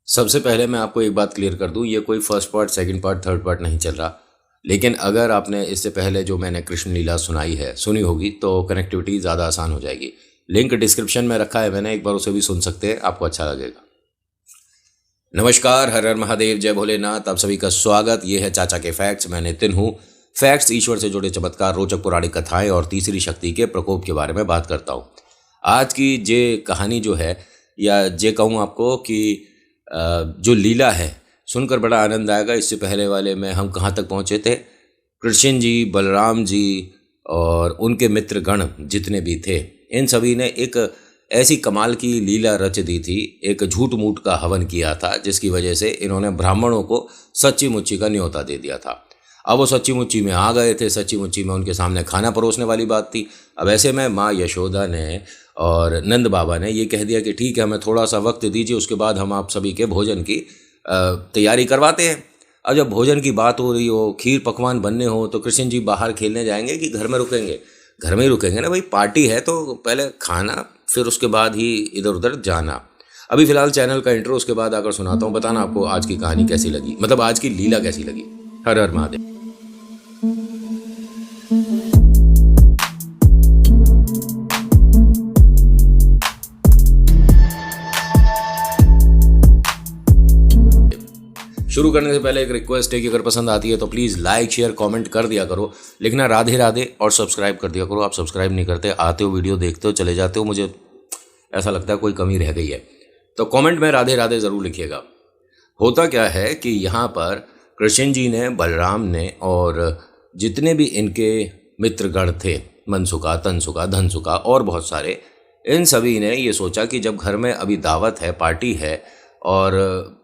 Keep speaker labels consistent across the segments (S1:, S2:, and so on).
S1: सबसे पहले मैं आपको एक बात क्लियर कर दूं, ये कोई first part, second part, third part नहीं चल रहा। लेकिन अगर आपने इससे पहले जो मैंने कृष्ण लीला सुनी होगी तो कनेक्टिविटी ज़्यादा आसान हो जाएगी। लिंक डिस्क्रिप्शन में रखा है मैंने, एक बार उसे भी सुन सकते हैं, आपको अच्छा लगेगा। नमस्कार, हर हर महादेव, जय भोलेनाथ। आप सभी का स्वागत। ये है चाचा के फैक्ट्स। मैं नितिन हूँ। फैक्ट्स ईश्वर से जुड़े चमत्कार, रोचक पौराणिक कथाएं और तीसरी शक्ति के प्रकोप के बारे में बात करता हूँ। आज की जे कहानी जो है, या जे कहूँ आपको कि जो लीला है, सुनकर बड़ा आनंद आएगा। इससे पहले वाले में हम कहाँ तक पहुँचे थे? कृष्ण जी, बलराम जी और उनके मित्र गण जितने भी थे, इन सभी ने एक ऐसी कमाल की लीला रच दी थी, एक झूठ मूठ का हवन किया था, जिसकी वजह से इन्होंने ब्राह्मणों को सच्ची मुच्ची का न्योता दे दिया था। अब वो सच्ची मुच्ची में आ गए थे, सच्ची मुच्ची में उनके सामने खाना परोसने वाली बात थी। अब ऐसे में माँ यशोदा ने और नंद बाबा ने ये कह दिया कि ठीक है, हमें थोड़ा सा वक्त दीजिए, उसके बाद हम आप सभी के भोजन की तैयारी करवाते हैं। अब जब भोजन की बात हो रही हो, खीर पकवान बनने हो, तो कृष्ण जी बाहर खेलने जाएंगे कि घर में रुकेंगे? घर में ही रुकेंगे ना भाई, पार्टी है तो पहले खाना, फिर उसके बाद ही इधर उधर जाना। अभी फिलहाल चैनल का इंट्रो, उसके बाद आकर सुनाता हूँ। बताना आपको आज की कहानी कैसी लगी, मतलब आज की लीला कैसी लगी। हर हर महादेव। शुरू करने से पहले एक रिक्वेस्ट है कि अगर पसंद आती है तो प्लीज़ लाइक, शेयर, कमेंट कर दिया करो, लिखना राधे राधे और सब्सक्राइब कर दिया करो। आप सब्सक्राइब नहीं करते, आते हो, वीडियो देखते हो, चले जाते हो, मुझे ऐसा लगता है कोई कमी रह गई है। तो कमेंट में राधे राधे ज़रूर लिखिएगा। होता क्या है कि यहाँ पर कृष्ण जी ने, बलराम ने और जितने भी इनके मित्रगण थे, मनसुका, तनसुका, धनसुका और बहुत सारे, इन सभी ने ये सोचा कि जब घर में अभी दावत है, पार्टी है और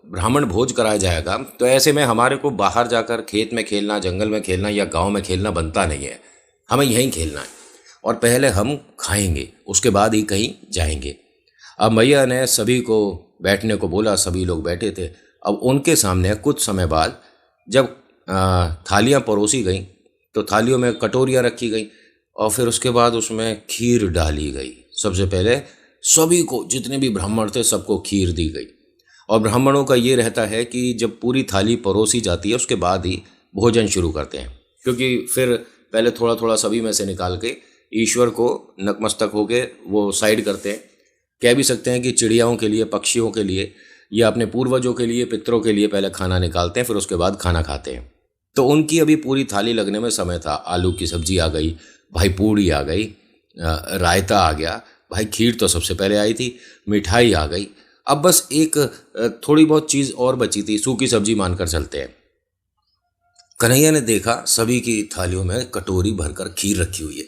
S1: ब्राह्मण भोज कराया जाएगा, तो ऐसे में हमारे को बाहर जाकर खेत में खेलना, जंगल में खेलना या गांव में खेलना बनता नहीं है। हमें यहीं खेलना है और पहले हम खाएंगे, उसके बाद ही कहीं जाएंगे। अब मैया ने सभी को बैठने को बोला, सभी लोग बैठे थे। अब उनके सामने कुछ समय बाद जब थालियाँ परोसी गई, तो थालियों में कटोरियाँ रखी गई और फिर उसके बाद उसमें खीर डाली गई। सबसे पहले सभी को, जितने भी ब्राह्मण थे, सबको खीर दी गई। और ब्राह्मणों का ये रहता है कि जब पूरी थाली परोसी जाती है उसके बाद ही भोजन शुरू करते हैं, क्योंकि फिर पहले थोड़ा थोड़ा सभी में से निकाल के ईश्वर को नतमस्तक होके वो साइड करते हैं। कह भी सकते हैं कि चिड़ियाओं के लिए, पक्षियों के लिए या अपने पूर्वजों के लिए, पितरों के लिए पहले खाना निकालते हैं, फिर उसके बाद खाना खाते हैं। तो उनकी अभी पूरी थाली लगने में समय था। आलू की सब्जी आ गई, भाई पूड़ी आ गई, रायता आ गया, भाई खीर तो सबसे पहले आई थी, मिठाई आ गई। अब बस एक थोड़ी बहुत चीज़ और बची थी, सूखी सब्जी मानकर चलते हैं। कन्हैया ने देखा सभी की थालियों में कटोरी भरकर खीर रखी हुई है,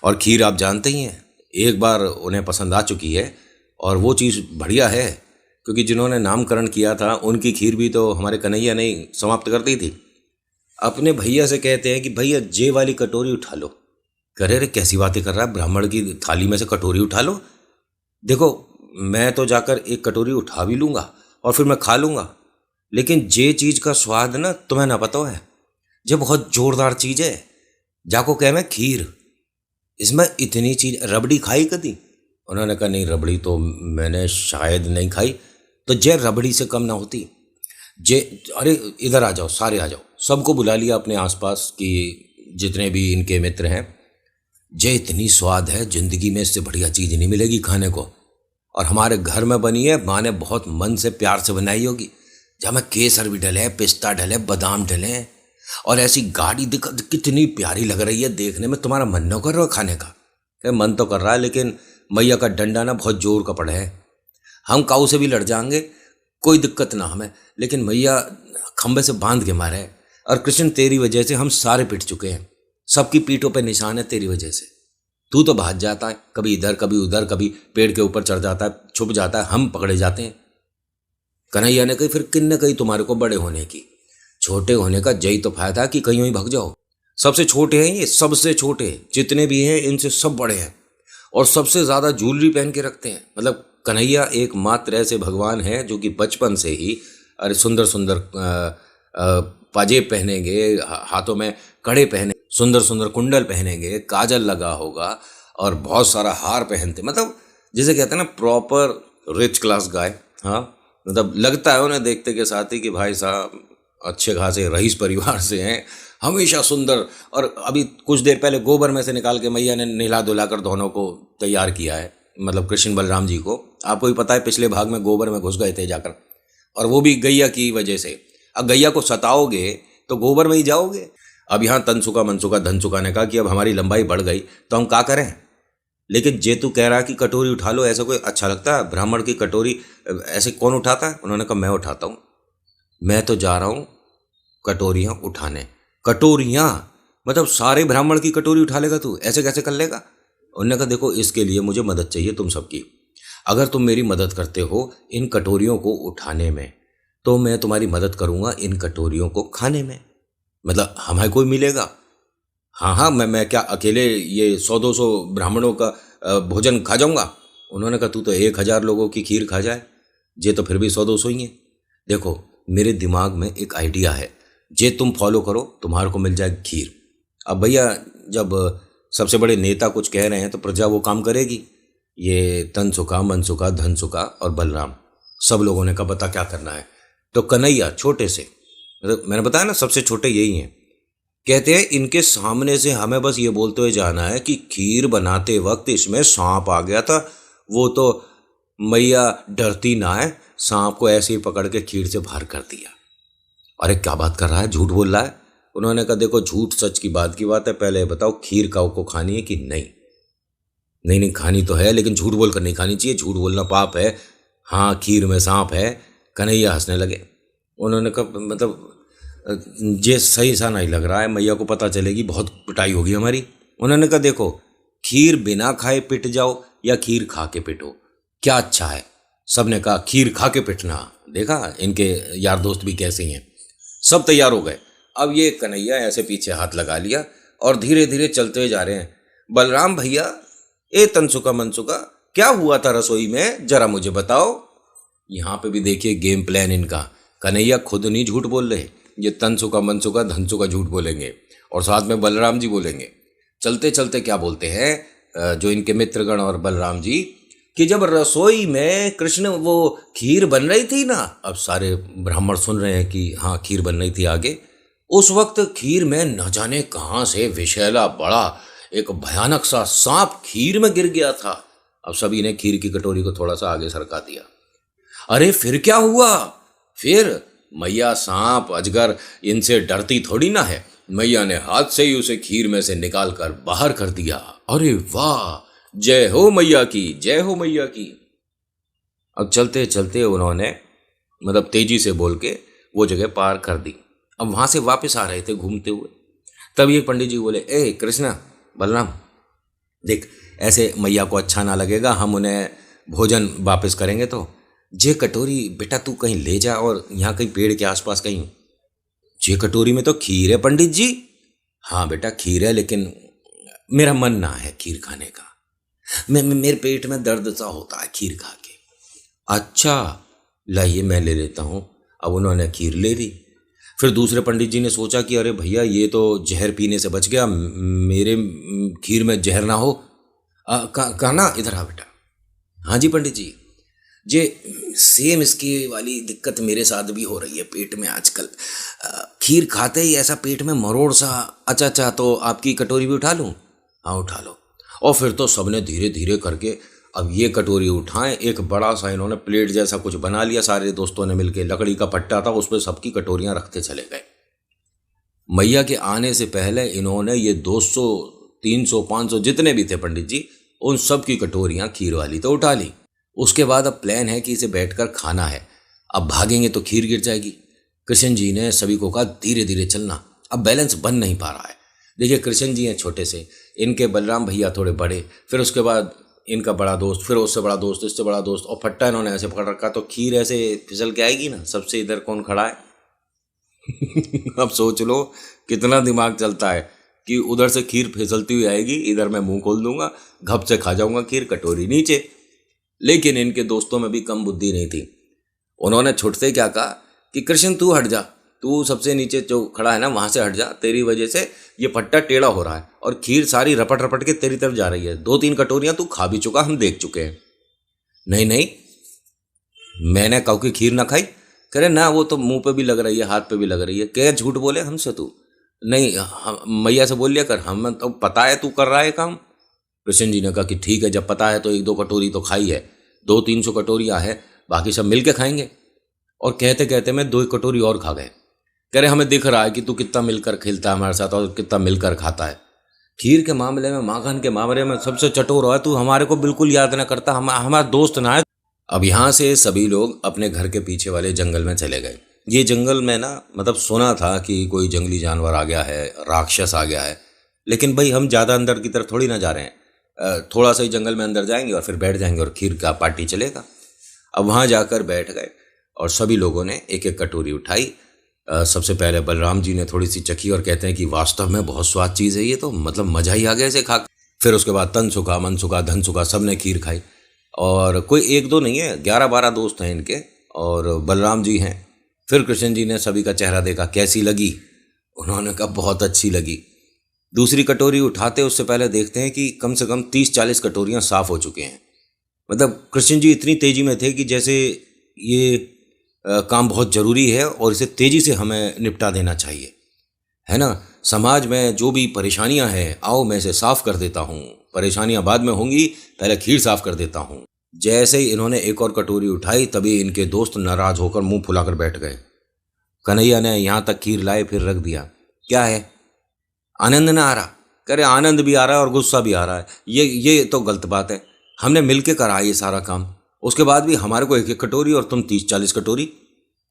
S1: और खीर आप जानते ही हैं, एक बार उन्हें पसंद आ चुकी है और वो चीज़ बढ़िया है, क्योंकि जिन्होंने नामकरण किया था उनकी खीर भी तो हमारे कन्हैया ने ही समाप्त कर दी थी। अपने भैया से कहते हैं कि भैया जे वाली कटोरी उठा लो। कह रहे, कैसी बातें कर रहा है, ब्राह्मण की थाली में से कटोरी उठा लो? देखो, मैं तो जाकर एक कटोरी उठा भी लूँगा और फिर मैं खा लूँगा, लेकिन जे चीज़ का स्वाद ना तुम्हें ना पता है, जे बहुत जोरदार चीज़ है। जाको कह मैं खीर, इसमें इतनी चीज़, रबड़ी खाई कभी? उन्होंने कहा नहीं, रबड़ी तो मैंने शायद नहीं खाई। तो जे रबड़ी से कम ना होती जे। अरे इधर आ जाओ, सारे आ जाओ। सबको बुला लिया अपने आसपास की जितने भी इनके मित्र हैं। जे इतनी स्वाद है, जिंदगी में इससे बढ़िया चीज़ नहीं मिलेगी खाने को, और हमारे घर में बनी है, माँ ने बहुत मन से प्यार से बनाई होगी, जहाँ में केसर भी डले, पिस्ता डले, बादाम डले, और ऐसी गाढ़ी कितनी प्यारी लग रही है देखने में। तुम्हारा मन न कर रहा खाने का? क्या मन तो कर रहा है, लेकिन मैया का डंडा ना बहुत जोर का पड़ा है। हम काऊ से भी लड़ जाएंगे, कोई दिक्कत ना हमें, लेकिन मैया खंबे से बांध के मारे। और कृष्ण, तेरी वजह से हम सारे पिट चुके हैं, सबकी पीठों पे निशान है तेरी वजह से। तू तो भाग जाता है, कभी इधर कभी उधर, कभी पेड़ के ऊपर चढ़ जाता है, छुप जाता है, हम पकड़े जाते हैं। कन्हैया ने कही, फिर किन ने कही तुम्हारे को बड़े होने की? छोटे होने का यही तो फायदा कि कहीं भाग जाओ। सबसे छोटे हैं ये, सबसे छोटे जितने भी हैं इनसे सब बड़े हैं, और सबसे ज़्यादा ज्वेलरी पहन के रखते हैं। मतलब कन्हैया एकमात्र ऐसे भगवान हैं जो कि बचपन से ही, अरे सुंदर सुंदर पाजेब पहनेंगे, हाथों में कड़े पहने, सुंदर सुंदर कुंडल पहनेंगे, काजल लगा होगा और बहुत सारा हार पहनते, मतलब जिसे कहते हैं ना प्रॉपर रिच क्लास गाय। हाँ, मतलब लगता है उन्हें देखते के साथ ही कि भाई साहब अच्छे खासे रईस परिवार से हैं, हमेशा सुंदर। और अभी कुछ देर पहले गोबर में से निकाल के मैया ने नहला धुला कर दोनों को तैयार किया है, मतलब कृष्ण बलराम जी को। आपको भी पता है पिछले भाग में गोबर में घुस गए थे जाकर, और वो भी गैया की वजह से। अब गैया को सताओगे तो गोबर में ही जाओगे। अब यहाँ तनसुका मनसुका धनसुका ने कहा कि अब हमारी लंबाई बढ़ गई तो हम क्या करें। लेकिन जेतू कह रहा है कि कटोरी उठा लो, ऐसा कोई अच्छा लगता है? ब्राह्मण की कटोरी ऐसे कौन उठाता है? उन्होंने कहा मैं उठाता हूँ, मैं तो जा रहा हूँ कटोरियाँ उठाने। कटोरियाँ मतलब सारे ब्राह्मण की कटोरी उठा लेगा तू? ऐसे कैसे कर लेगा? उन्होंने कहा देखो इसके लिए मुझे मदद चाहिए तुम सबकी। अगर तुम मेरी मदद करते हो इन कटोरियों को उठाने में तो मैं तुम्हारी मदद करूँगा इन कटोरियों को खाने में। मतलब हमें कोई मिलेगा? हाँ हाँ, मैं क्या अकेले ये 100-200 ब्राह्मणों का भोजन खा जाऊँगा? उन्होंने कहा तू तो 1000 लोगों की खीर खा जाए, जे तो फिर भी 100-200 ही है। देखो मेरे दिमाग में एक आइडिया है, जे तुम फॉलो करो तुम्हारे को मिल जाए खीर। अब भैया जब सबसे बड़े नेता कुछ कह रहे हैं तो प्रजा वो काम करेगी। ये तनसुका मनसुका धनसुका और बलराम सब लोगों ने कहा बता क्या करना है। तो कन्हैया छोटे से, मतलब मैंने बताया ना सबसे छोटे यही हैं, कहते हैं इनके सामने से हमें बस ये बोलते हुए जाना है कि खीर बनाते वक्त इसमें सांप आ गया था, वो तो मैया डरती ना है, सांप को ऐसे ही पकड़ के खीर से बाहर कर दिया। अरे क्या बात कर रहा है, झूठ बोल रहा है? उन्होंने कहा देखो झूठ सच की बात है, पहले बताओ खीर काऊ को खानी है कि नहीं? नहीं नहीं खानी तो है, लेकिन झूठ बोल कर नहीं खानी चाहिए, झूठ बोलना पाप है। हाँ खीर में सांप है। कन्हैया हंसने लगे। उन्होंने कहा मतलब ये सही सा नहीं लग रहा है, मैया को पता चलेगी बहुत पिटाई होगी हमारी। उन्होंने कहा देखो खीर बिना खाए पिट जाओ या खीर खा के पिटो, क्या अच्छा है? सबने कहा खीर खा के पिटना। देखा इनके यार दोस्त भी कैसे हैं। सब तैयार हो गए। अब ये कन्हैया ऐसे पीछे हाथ लगा लिया और धीरे धीरे चलते जा रहे हैं। बलराम भैया, ए तनसुका मनसुका, क्या हुआ था रसोई में, जरा मुझे बताओ। यहाँ पे भी देखिए गेम प्लान इनका। कन्हैया खुद नहीं झूठ बोल रहे, ये तनसुका मनसुका धनसुका झूठ बोलेंगे और साथ में बलराम जी बोलेंगे। चलते चलते क्या बोलते हैं जो इनके मित्रगण और बलराम जी, कि जब रसोई में कृष्ण वो खीर बन रही थी ना, अब सारे ब्राह्मण सुन रहे हैं कि हाँ खीर बन रही थी आगे, उस वक्त खीर में न जाने कहाँ से विषैला बड़ा एक भयानक सा सांप खीर में गिर गया था। अब सभी ने खीर की कटोरी को थोड़ा सा आगे सरका दिया। अरे फिर क्या हुआ? फिर मैया सांप अजगर इनसे डरती थोड़ी ना है, मैया ने हाथ से ही उसे खीर में से निकाल कर बाहर कर दिया। अरे वाह, जय हो मैया की, जय हो मैया की। अब चलते चलते उन्होंने मतलब तेजी से बोल के वो जगह पार कर दी। अब वहां से वापस आ रहे थे घूमते हुए, तब ये पंडित जी बोले, ए कृष्णा बलराम देख, ऐसे मैया को अच्छा ना लगेगा, हम उन्हें भोजन वापस करेंगे तो जे कटोरी बेटा तू कहीं ले जा, और यहाँ कहीं पेड़ के आसपास कहीं। जे कटोरी में तो खीर है पंडित जी। हाँ बेटा खीर है, लेकिन मेरा मन ना है खीर खाने का, मेरे पेट में दर्द सा होता है खीर खा के। अच्छा लाइए मैं ले लेता हूँ। अब उन्होंने खीर ले ली। फिर दूसरे पंडित जी ने सोचा कि अरे भैया ये तो जहर पीने से बच गया, मेरे खीर में जहर ना हो। कहा ना इधर आ बेटा। हाँ जी पंडित जी, जे सेम इसकी वाली दिक्कत मेरे साथ भी हो रही है पेट में आजकल। खीर खाते ही ऐसा पेट में मरोड़ सा। अच्छा तो आपकी कटोरी भी उठा लूँ? हाँ उठा लो। और फिर तो सबने धीरे धीरे करके अब ये कटोरी उठाएं, एक बड़ा सा इन्होंने प्लेट जैसा कुछ बना लिया, सारे दोस्तों ने मिलके, लकड़ी का पट्टा था उस पर सबकी कटोरियां रखते चले गए। मैया के आने से पहले इन्होंने ये 200 300 500 जितने भी थे पंडित जी, उन सब की कटोरियां खीर वाली तो उठा ली। उसके बाद अब प्लान है कि इसे बैठकर खाना है। अब भागेंगे तो खीर गिर जाएगी। कृष्ण जी ने सभी को कहा धीरे धीरे चलना, अब बैलेंस बन नहीं पा रहा है। देखिए कृष्ण जी हैं छोटे से, इनके बलराम भैया थोड़े बड़े, फिर उसके बाद इनका बड़ा दोस्त, फिर उससे बड़ा दोस्त, इससे बड़ा दोस्त, और फट्टा इन्होंने ऐसे पकड़ रखा, तो खीर ऐसे फिसल के आएगी ना। सबसे इधर कौन खड़ा है? अब सोच लो कितना दिमाग चलता है कि उधर से खीर फिसलती हुई आएगी, इधर मैं मुंह खोल दूंगा, घप से खा जाऊंगा खीर, कटोरी नीचे। लेकिन इनके दोस्तों में भी कम बुद्धि नहीं थी। उन्होंने छुटते क्या कहा कि कृष्ण तू हट जा, तू सबसे नीचे जो खड़ा है ना वहां से हट जा, तेरी वजह से ये पट्टा टेढ़ा हो रहा है और खीर सारी रपट रपट के तेरी तरफ जा रही है। 2-3 कटोरियां तू खा भी चुका, हम देख चुके हैं। नहीं नहीं मैंने काऊ की खीर ना खाई? कह रहे ना, वो तो मुंह पे भी लग रही है, हाथ पे भी लग रही है। क्या झूठ बोले हमसे तू? नहीं, मैया से बोल लिया कर, हमें तो पता है तू कर रहा है काम। कृष्ण जी ने कहा कि ठीक है, जब पता है तो 1-2 कटोरी तो खाई है, 200-300 कटोरियाँ है, बाकी सब मिल के खाएंगे। और कहते कहते मैं 2 कटोरी और खा गए। कह रहे हमें दिख रहा है कि तू कितना मिलकर खेलता है हमारे साथ और कितना मिलकर खाता है। खीर के मामले में, माखन के मामले में सबसे चटोर है तू, हमारे को बिल्कुल याद ना करता, हमारा दोस्त ना है। अब यहाँ से सभी लोग अपने घर के पीछे वाले जंगल में चले गए। ये जंगल में ना, मतलब सुना था कि कोई जंगली जानवर आ गया है, राक्षस आ गया है, लेकिन भाई हम ज़्यादा अंदर की तरफ थोड़ी ना जा रहे हैं। थोड़ा सा ही जंगल में अंदर जाएंगे और फिर बैठ जाएंगे और खीर का पार्टी चलेगा। अब वहाँ जाकर बैठ गए और सभी लोगों ने एक एक कटोरी उठाई। सबसे पहले बलराम जी ने थोड़ी सी चखी और कहते हैं कि वास्तव में बहुत स्वाद चीज़ है ये तो, मतलब मज़ा ही आ गया इसे खा। फिर उसके बाद तनसुखा, मनसुखा, धनसुखा सब ने खीर खाई। और कोई 1-2 नहीं है, 11-12 दोस्त हैं इनके और बलराम जी हैं। फिर कृष्ण जी ने सभी का चेहरा देखा, कैसी लगी? उन्होंने कहा बहुत अच्छी लगी। दूसरी कटोरी उठाते उससे पहले देखते हैं कि कम से कम 30-40 कटोरियाँ साफ़ हो चुके हैं। मतलब कृष्ण जी इतनी तेज़ी में थे कि जैसे ये काम बहुत ज़रूरी है और इसे तेज़ी से हमें निपटा देना चाहिए, है ना। समाज में जो भी परेशानियां हैं, आओ मैं इसे साफ़ कर देता हूँ, परेशानियां बाद में होंगी, पहले खीर साफ़ कर देता हूँ। जैसे ही इन्होंने एक और कटोरी उठाई तभी इनके दोस्त नाराज़ होकर मुंह फुलाकर बैठ गए। कन्हैया ने यहाँ तक खीर लाए फिर रख दिया। क्या है, आनंद ना आ रहा? कह रहे आनंद भी आ रहा है और गुस्सा भी आ रहा है। ये तो गलत बात है। हमने मिलके करा ये सारा काम, उसके बाद भी हमारे को 1-1 कटोरी और तुम 30-40 कटोरी।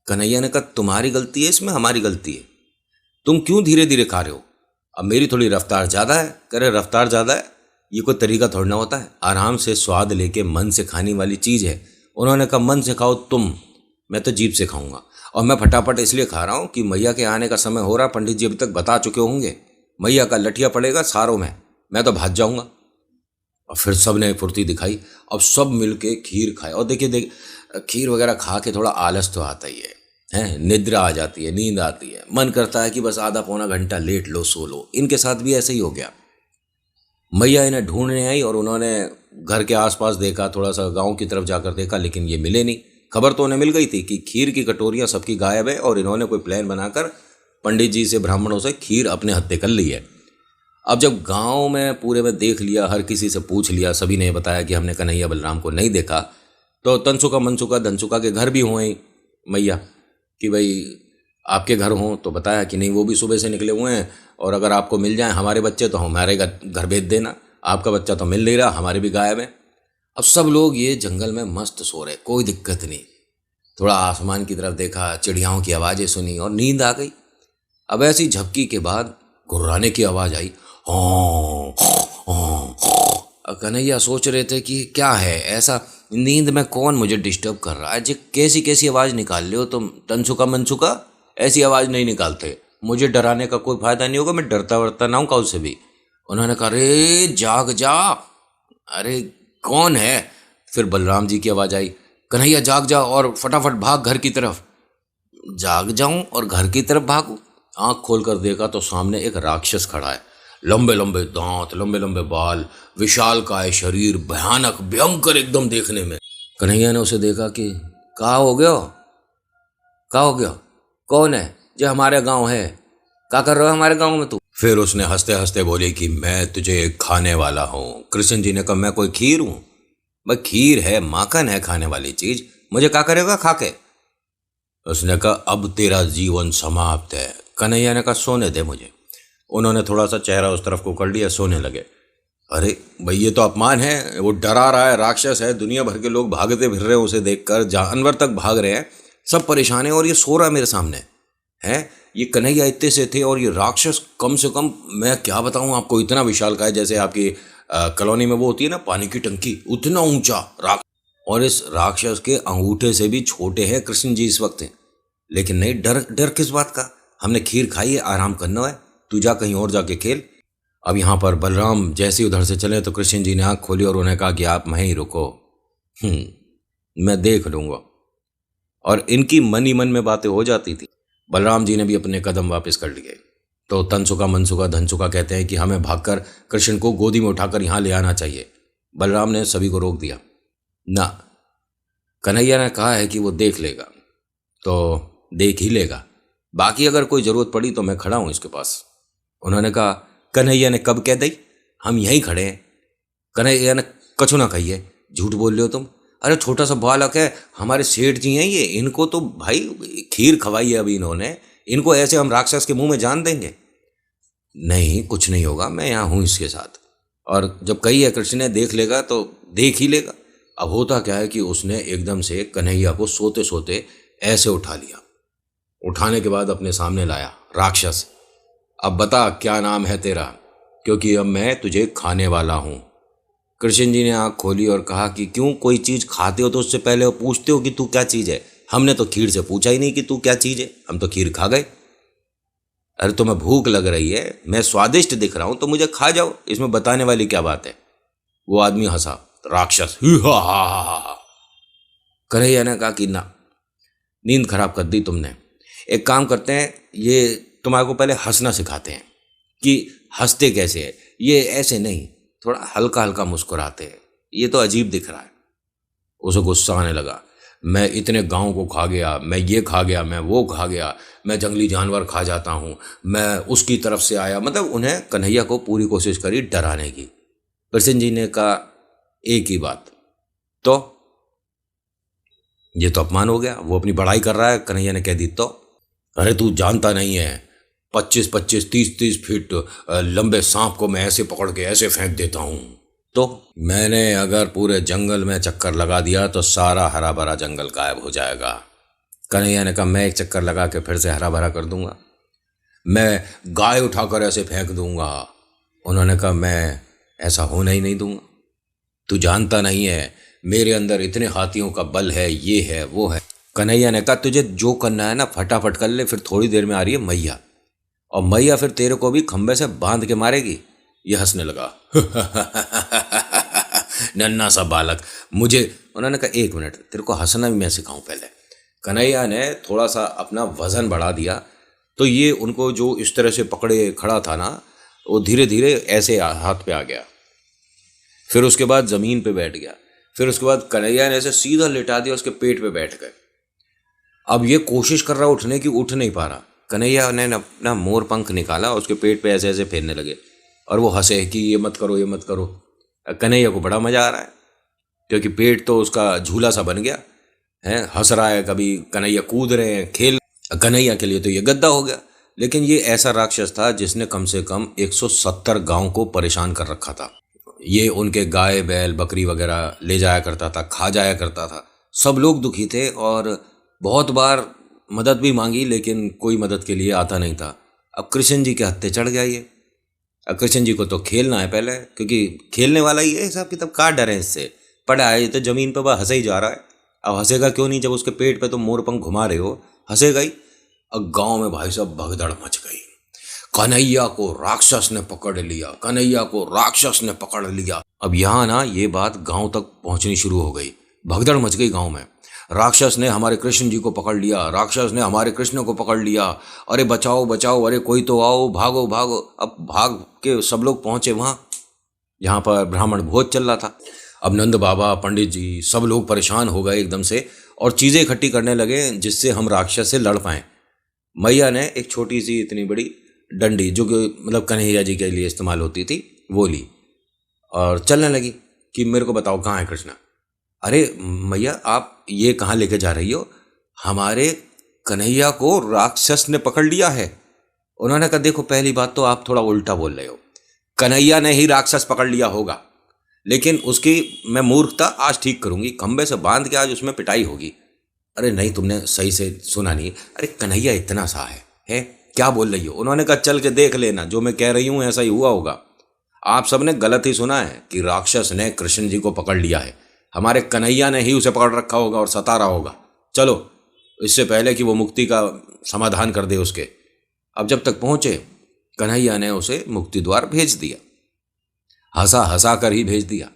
S1: कन्हैया ने कहा तुम्हारी गलती है इसमें, हमारी गलती है। तुम क्यों धीरे धीरे खा रहे हो? अब मेरी थोड़ी रफ्तार ज़्यादा है। कह रहे रफ्तार ज़्यादा है, ये कोई तरीका थोड़ा ना होता है। आराम से स्वाद लेके मन से खाने वाली चीज़ है। उन्होंने कहा मन से खाओ तुम, मैं तो जीभ से खाऊंगा। और मैं फटाफट इसलिए खा रहा हूँ कि मैया के आने का समय हो रहा। पंडित जी अभी तक बता चुके होंगे, मैया का लठिया पड़ेगा सारों में, मैं तो भाग जाऊँगा। और फिर सब ने फुर्ती दिखाई। अब सब मिल के खीर खाए। और देखिए खीर वगैरह खा के थोड़ा आलस तो आता ही है, निद्रा आ जाती है, नींद आती है, मन करता है कि बस आधा पौना घंटा लेट लो, सो लो। इनके साथ भी ऐसे ही हो गया। मैया इन्हें ढूंढने आई और उन्होंने घर के आसपास देखा, थोड़ा सा गांव की तरफ जाकर देखा, लेकिन ये मिले नहीं। खबर तो उन्हें मिल गई थी कि खीर की कटोरियां सबकी गायब है और इन्होंने कोई प्लान बनाकर पंडित जी से, ब्राह्मणों से खीर अपने हत्थे कर ली है। अब जब गांव में पूरे में देख लिया, हर किसी से पूछ लिया, सभी ने बताया कि हमने कन्हैया बलराम को नहीं देखा। तो तनसुका, मनसुका, धनसुका के घर भी हुए मैया कि भाई आपके घर हों, तो बताया कि नहीं वो भी सुबह से निकले हुए हैं और अगर आपको मिल जाएं हमारे बच्चे तो हमारे घर भेज देना। आपका बच्चा तो मिल नहीं रहा, हमारे भी गायब है। अब सब लोग ये जंगल में मस्त सो रहे, कोई दिक्कत नहीं। थोड़ा आसमान की तरफ देखा, चिड़ियाओं की आवाज़ें सुनी और नींद आ गई। अब ऐसी झपकी के बाद गुर्राने की आवाज़ आई। कन्हैया सोच रहे थे कि क्या है ऐसा, नींद में कौन मुझे डिस्टर्ब कर रहा है जी, कैसी कैसी आवाज़ निकाल रहे हो तुम। तनसुका मनसुका ऐसी आवाज़ नहीं निकालते, मुझे डराने का कोई फ़ायदा नहीं होगा, मैं डरता वरता ना हूँ कौन से भी। उन्होंने कहा अरे जाग जा, अरे कौन है? फिर बलराम जी की आवाज़ आई, कन्हैया जाग जा और फटाफट भाग घर की तरफ। जाग जाऊं और घर की तरफ भागूं? आँख खोलकर देखा तो सामने एक राक्षस खड़ा है। लंबे लंबे दांत, लंबे लंबे बाल, विशालकाय शरीर, भयानक भयंकर एकदम देखने में। कन्हैया ने उसे देखा कि कहाँ हो गया, कहाँ हो गया, कौन है? जो हमारे गांव है, क्या कर रहे हो हमारे गांव में तू? फिर उसने हंसते हंसते बोली कि मैं तुझे खाने वाला हूँ। कृष्ण जी ने कहा मैं कोई खीर हूँ? भाई खीर है, माखन है खाने वाली चीज, मुझे क्या करेगा खा के? उसने कहा अब तेरा जीवन समाप्त है। कन्हैया ने कहा सोने दे मुझे। उन्होंने थोड़ा सा चेहरा उस तरफ को कर लिया, सोने लगे। अरे भाई ये तो अपमान है, वो डरा रहा है, राक्षस है, दुनिया भर के लोग भागते फिर रहे हैं उसे देखकर, जानवर तक भाग रहे हैं, सब परेशान है और ये सो रहा है मेरे सामने है। ये कन्हैया इतने से थे और ये राक्षस कम से कम, मैं क्या बताऊं आपको, इतना विशाल का है जैसे आपकी कॉलोनी में वो होती है ना पानी की टंकी, उतना ऊंचा राक्षस। और इस राक्षस के अंगूठे से भी छोटे हैं कृष्ण जी इस वक्त। लेकिन नहीं, डर किस बात का, हमने खीर खाई है, आराम करना है, तू जा कहीं और जाके खेल। अब यहाँ पर बलराम जैसे उधर से चले तो कृष्ण जी ने आँख खोली और उन्हें कहा कि आप वहीं रुको, मैं देख लूँगा। और इनकी मन ही मन में बातें हो जाती थी। बलराम जी ने भी अपने कदम वापस कर लिए। तो तनसुका मनसुका धनसुका कहते हैं कि हमें भागकर कृष्ण को गोदी में उठाकर यहाँ ले आना चाहिए। बलराम ने सभी को रोक दिया, ना, कन्हैया ने कहा है कि वो देख लेगा, तो देख ही लेगा, बाकी अगर कोई ज़रूरत पड़ी तो मैं खड़ा हूँ इसके पास। उन्होंने कहा। कन्हैया ने कब कह दी, हम यहीं खड़े हैं। कन्हैया ने कछु ना कहिए, झूठ बोल रहे हो तुम। अरे छोटा सा बालक है, हमारे सेठ जी हैं ये, इनको तो भाई खीर खवाई है अभी इन्होंने, इनको ऐसे हम राक्षस के मुंह में जान देंगे? नहीं कुछ नहीं होगा, मैं यहाँ हूँ इसके साथ। और जब कही है कृष्ण ने देख लेगा तो देख ही लेगा। अब होता क्या है कि उसने एकदम से कन्हैया को सोते सोते ऐसे उठा लिया। उठाने के बाद अपने सामने लाया। राक्षस, अब बता क्या नाम है तेरा, क्योंकि अब मैं तुझे खाने वाला हूँ। कृष्ण जी ने आँख खोली और कहा कि क्यों, कोई चीज़ खाते हो तो उससे पहले वो पूछते हो कि तू क्या चीज़ है? हमने तो खीर से पूछा ही नहीं कि तू क्या चीज़ है, हम तो खीर खा गए। अरे तुम्हें भूख लग रही है, मैं स्वादिष्ट दिख रहा हूं तो मुझे खा जाओ, इसमें बताने वाली क्या बात है? वो आदमी हंसा। राक्षस ही हा हा हा हा। कन्हैया ने कहा कि ना, नींद खराब कर दी तुमने। एक काम करते हैं, ये तुम्हारे को पहले हंसना सिखाते हैं कि हंसते कैसे है। ये ऐसे नहीं, थोड़ा हल्का हल्का मुस्कुराते हैं, ये तो अजीब दिख रहा है। उसे गुस्सा आने लगा। मैं इतने गांव को खा गया, मैं ये खा गया, मैं वो खा गया, मैं जंगली जानवर खा जाता हूँ, मैं उसकी तरफ से आया। मतलब उन्हें कन्हैया को पूरी कोशिश करी डराने की। कृष्ण जी ने कहा एक ही बात, तो ये तो अपमान हो गया, वो अपनी बड़ाई कर रहा है। कन्हैया ने कह दी तो। अरे तू जानता नहीं है, 25-25, 30-30 फीट लंबे सांप को मैं ऐसे पकड़ के ऐसे फेंक देता हूँ। तो मैंने अगर पूरे जंगल में चक्कर लगा दिया तो सारा हरा भरा जंगल गायब हो जाएगा। कन्हैया ने कहा मैं एक चक्कर लगा के फिर से हरा भरा कर दूंगा, मैं गाय उठाकर ऐसे फेंक दूंगा। उन्होंने कहा मैं ऐसा होना ही नहीं दूंगा, तू जानता नहीं है मेरे अंदर इतने हाथियों का बल है, ये है वो है। कन्हैया ने कहा तुझे जो करना है ना फटाफट कर ले, फिर थोड़ी देर में आ रही है मैया, और मैया फिर तेरे को भी खंबे से बांध के मारेगी। ये हंसने लगा। नन्ना सा बालक मुझे। उन्होंने कहा एक मिनट, तेरे को हंसना भी मैं सिखाऊं पहले। कन्हैया ने थोड़ा सा अपना वजन बढ़ा दिया, तो ये उनको जो इस तरह से पकड़े खड़ा था ना, वो धीरे धीरे ऐसे हाथ पे आ गया, फिर उसके बाद ज़मीन पे बैठ गया, फिर उसके बाद कन्हैया ने ऐसे सीधा लिटा दिया, उसके पेट पे बैठ गए। अब ये कोशिश कर रहा उठने की, उठ नहीं पा रहा। कन्हैया ने अपना मोर पंख निकाला, उसके पेट पे ऐसे ऐसे फेरने लगे, और वो हंसे कि ये मत करो, ये मत करो। कन्हैया को बड़ा मज़ा आ रहा है, क्योंकि पेट तो उसका झूला सा बन गया है, हंस रहा है, कभी कन्हैया कूद रहे हैं, खेल। कन्हैया के लिए तो ये गद्दा हो गया। लेकिन ये ऐसा राक्षस था जिसने कम से कम 170 गांव को परेशान कर रखा था। ये उनके गाय बैल बकरी वगैरह ले जाया करता था, खा जाया करता था। सब लोग दुखी थे और बहुत बार मदद भी मांगी, लेकिन कोई मदद के लिए आता नहीं था। अब कृष्ण जी के हत्थे चढ़ गया ये। अब कृष्ण जी को तो खेलना है पहले, क्योंकि खेलने वाला ही है, हिसाब किताब का डर है इससे। पड़ा है ये तो ज़मीन पर, वह हंसे ही जा रहा है। अब हंसेगा क्यों नहीं, जब उसके पेट पे तो मोरपंख घुमा रहे हो, हंसेगा ही। अब गांव में भाई साहब भगदड़ मच गई। कन्हैया को राक्षस ने पकड़ लिया, कन्हैया को राक्षस ने पकड़ लिया। अब यहाँ ना ये बात गांव तक पहुंचनी शुरू हो गई, भगदड़ मच गई गांव में। राक्षस ने हमारे कृष्ण जी को पकड़ लिया, राक्षस ने हमारे कृष्ण को पकड़ लिया, अरे बचाओ बचाओ, अरे कोई तो आओ, भागो भागो। अब भाग के सब लोग पहुंचे वहाँ, जहाँ पर ब्राह्मण भोज चल रहा था। अब नंद बाबा, पंडित जी, सब लोग परेशान हो गए एकदम से, और चीज़ें इकट्ठी करने लगे जिससे हम राक्षस से लड़ पाएँ। मैया ने एक छोटी सी इतनी बड़ी डंडी, जो कि मतलब कन्हैया जी के लिए इस्तेमाल होती थी, वो ली और चलने लगी कि मेरे को बताओ कहाँ है कृष्ण। अरे मैया आप ये कहाँ लेके जा रही हो, हमारे कन्हैया को राक्षस ने पकड़ लिया है। उन्होंने कहा देखो पहली बात तो आप थोड़ा उल्टा बोल रहे हो, कन्हैया ने ही राक्षस पकड़ लिया होगा, लेकिन उसकी मैं मूर्खता आज ठीक करूंगी, खंबे से बांध के आज उसमें पिटाई होगी। अरे नहीं, तुमने सही से सुना नहीं, अरे कन्हैया इतना सा है क्या बोल रही हो। उन्होंने कहा चल के देख लेना, जो मैं कह रही हूँ ऐसा ही हुआ होगा। आप सबने गलत ही सुना है कि राक्षस ने कृष्ण जी को पकड़ लिया है, हमारे कन्हैया ने ही उसे पकड़ रखा होगा और सता रहा होगा। चलो इससे पहले कि वो मुक्ति का समाधान कर दे उसके। अब जब तक पहुंचे, कन्हैया ने उसे मुक्ति द्वार भेज दिया, हंसा हंसा कर ही भेज दिया।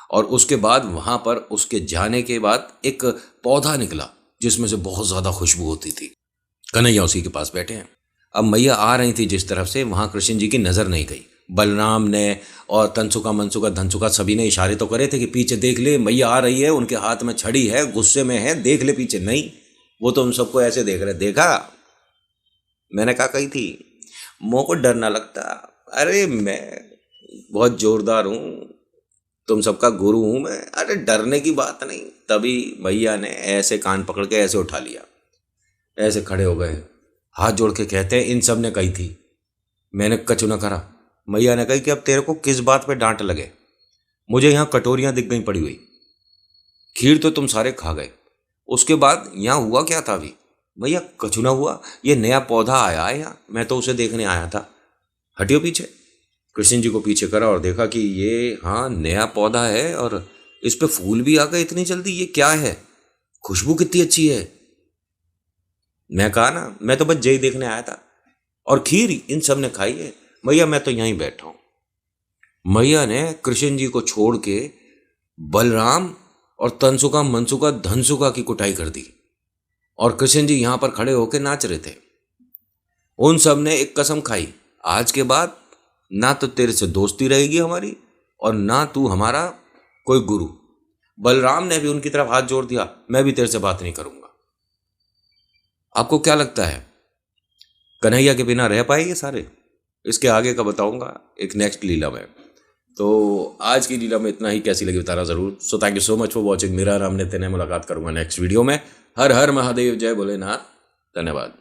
S1: और उसके बाद वहां पर उसके जाने के बाद एक पौधा निकला जिसमें से बहुत ज्यादा खुशबू होती थी। कन्हैया उसी के पास बैठे हैं। अब मैया आ रही थी जिस तरफ से, वहां कृष्ण जी की नजर नहीं गई, बलराम ने और तनसुका मनसुका धनसुका सभी ने इशारे तो करे थे कि पीछे देख ले, मैया आ रही है, उनके हाथ में छड़ी है, गुस्से में है, देख ले पीछे। नहीं, वो तो उन सबको ऐसे देख रहे। देखा मैंने क्या कही थी, मुँह को डर ना लगता, अरे मैं बहुत जोरदार हूँ, तुम सबका गुरु हूँ मैं, अरे डरने की बात नहीं। तभी भैया ने ऐसे कान पकड़ के ऐसे उठा लिया, ऐसे खड़े हो गए, हाथ जोड़ के कहते हैं इन सब ने कही थी। मैंने कछु न करा। मैया ने कही कि अब तेरे को किस बात पे डांट लगे, मुझे यहाँ कटोरियाँ दिख गई पड़ी हुई, खीर तो तुम सारे खा गए, उसके बाद यहाँ हुआ क्या था अभी? भैया कछु ना हुआ, ये नया पौधा आया है यहाँ, मैं तो उसे देखने आया था। हटियो पीछे। कृष्ण जी को पीछे करा और देखा कि ये हाँ नया पौधा है और इस पे फूल भी आ गए इतनी जल्दी, ये क्या है, खुशबू कितनी अच्छी है। मैं कहा ना, मैं तो बस जय देखने आया था। और खीर इन सब ने खाई है। भैया मैं तो यहीं बैठा हूं। मैया ने कृष्ण जी को छोड़ के बलराम और तनसुका मनसुका धनसुका की कुटाई कर दी और कृष्ण जी यहां पर खड़े होकर नाच रहे थे। उन सब ने एक कसम खाई, आज के बाद ना तो तेरे से दोस्ती रहेगी हमारी और ना तू हमारा कोई गुरु। बलराम ने भी उनकी तरफ हाथ जोड़ दिया, मैं भी तेरे से बात नहीं करूंगा। आपको क्या लगता है कन्हैया के बिना रह पाए ये सारे? इसके आगे का बताऊंगा एक नेक्स्ट लीला में। तो आज की लीला में इतना ही, कैसी लगी बताना जरूर। So thank you so much for watching. मेरा नाम नितिन है, मुलाकात करूंगा नेक्स्ट वीडियो में। हर हर महादेव, जय भोलेनाथ, धन्यवाद।